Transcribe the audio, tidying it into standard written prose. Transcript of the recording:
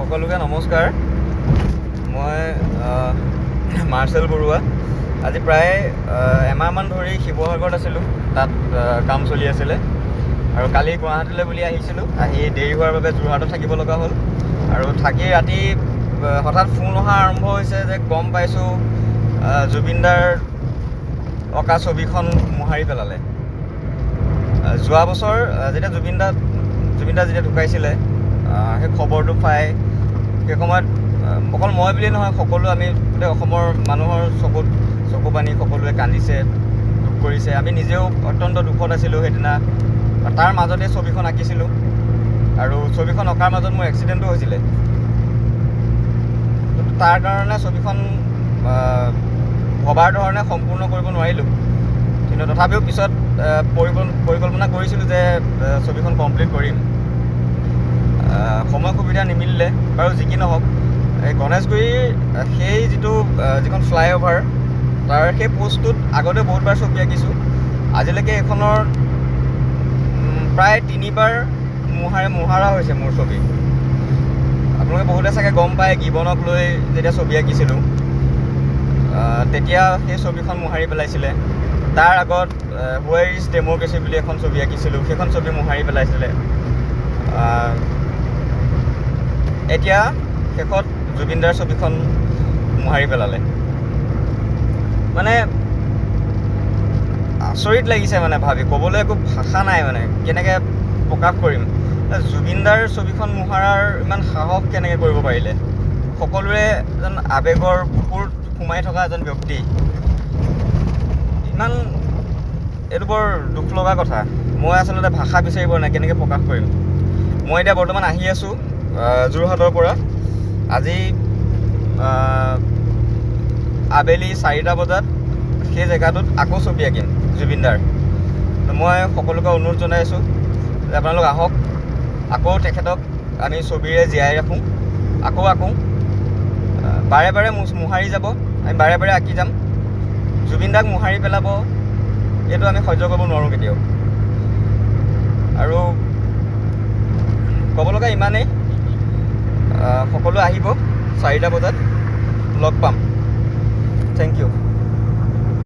সকলোকে নমস্কাৰ। মই মাৰ্চেল বৰুৱা। আজি প্ৰায় এমাহমান ধৰি শিৱসাগৰত আছিলোঁ, তাত কাম চলি আছিলে আৰু কালি গুৱাহাটীলৈ বুলি আহিছিলোঁ। আহি দেৰি হোৱাৰ বাবে যোৰহাটত থাকিব লগা হ'ল আৰু থাকি ৰাতি হঠাৎ ফোন অহা আৰম্ভ হৈছে যে গম পাইছোঁ জুবিনদাৰ অঁকা ছবিখন মোহাৰি পেলালে। যোৱা বছৰ যেতিয়া জুবিনদা যেতিয়া ঢুকাইছিলে, সেই খবৰটো পাই সেই সময়ত অকল মই বুলিয়েই নহয়, সকলো আমি গোটেই অসমৰ মানুহৰ চকু পানী সকলোৱে কান্দিছে, দুখ কৰিছে। আমি নিজেও অত্যন্ত দুখত আছিলোঁ সেইদিনা। তাৰ মাজতে ছবিখন আঁকিছিলোঁ আৰু ছবিখন অঁকাৰ মাজত মোৰ এক্সিডেণ্টো হৈছিলে। তাৰ কাৰণে ছবিখন ভবাৰ ধৰণে সম্পূৰ্ণ কৰিব নোৱাৰিলোঁ, কিন্তু তথাপিও পিছত পৰিকল্পনা কৰিছিলোঁ যে ছবিখন কমপ্লিট কৰিম। সময় সুবিধা নিমিলিলে বাৰু। যি কি নহওক, এই গণেশগুৰিৰ যিখন ফ্লাইঅভাৰ, তাৰ সেই পোষ্টটোত আগতে বহুতবাৰ ছবি আঁকিছোঁ। আজিলৈকে এইখনৰ প্ৰায় 3বাৰ মোহাৰা হৈছে মোৰ ছবি। আপোনালোকে বহুতে চাগে গম পায়, গিবনক লৈ যেতিয়া ছবি আঁকিছিলোঁ তেতিয়া সেই ছবিখন মোহাৰি পেলাইছিলে। তাৰ আগত হুৱেৰ ইজ ডেম'ক্ৰেচি বুলি এখন ছবি আঁকিছিলোঁ, সেইখন ছবি মোহাৰি পেলাইছিলে। এতিয়া শেষত জুবিনদাৰ ছবিখন মোহাৰি পেলালে। মানে আচৰিত লাগিছে, মানে ভাবি ক'বলৈ একো ভাষা নাই, মানে কেনেকৈ প্ৰকাশ কৰিম। জুবিনদাৰ ছবিখন মোহাৰাৰ ইমান সাহস কেনেকৈ কৰিব পাৰিলে? সকলোৰে এজন আৱেগৰ বুকুত সোমাই থকা এজন ব্যক্তি, ইমান এইটো বৰ দুখ লগা কথা। মই আচলতে ভাষা বিচাৰিব নাই, কেনেকৈ প্ৰকাশ কৰিম। মই এতিয়া বৰ্তমান আহি আছোঁ যোৰহাটৰ পৰা। আজি আবেলি 4টা বজাত সেই জেগাটোত আকৌ ছবি আঁকিম জুবিনদাৰ। মই সকলোকে অনুৰোধ জনাই আছোঁ যে আপোনালোক আহক, আকৌ তেখেতক আমি ছবিৰে জীয়াই ৰাখোঁ, আকৌ আঁকো। বাৰে বাৰে মোহাৰি যাব, আমি বাৰে বাৰে আঁকি যাম। জুবিনদাক মোহাৰি পেলাব, এইটো আমি সহ্য কৰিব নোৱাৰোঁ কেতিয়াও। আৰু ক'ব লগা ইমানেই। সকলো আহিব, 4টা বজাত লগ পাম। Thank U.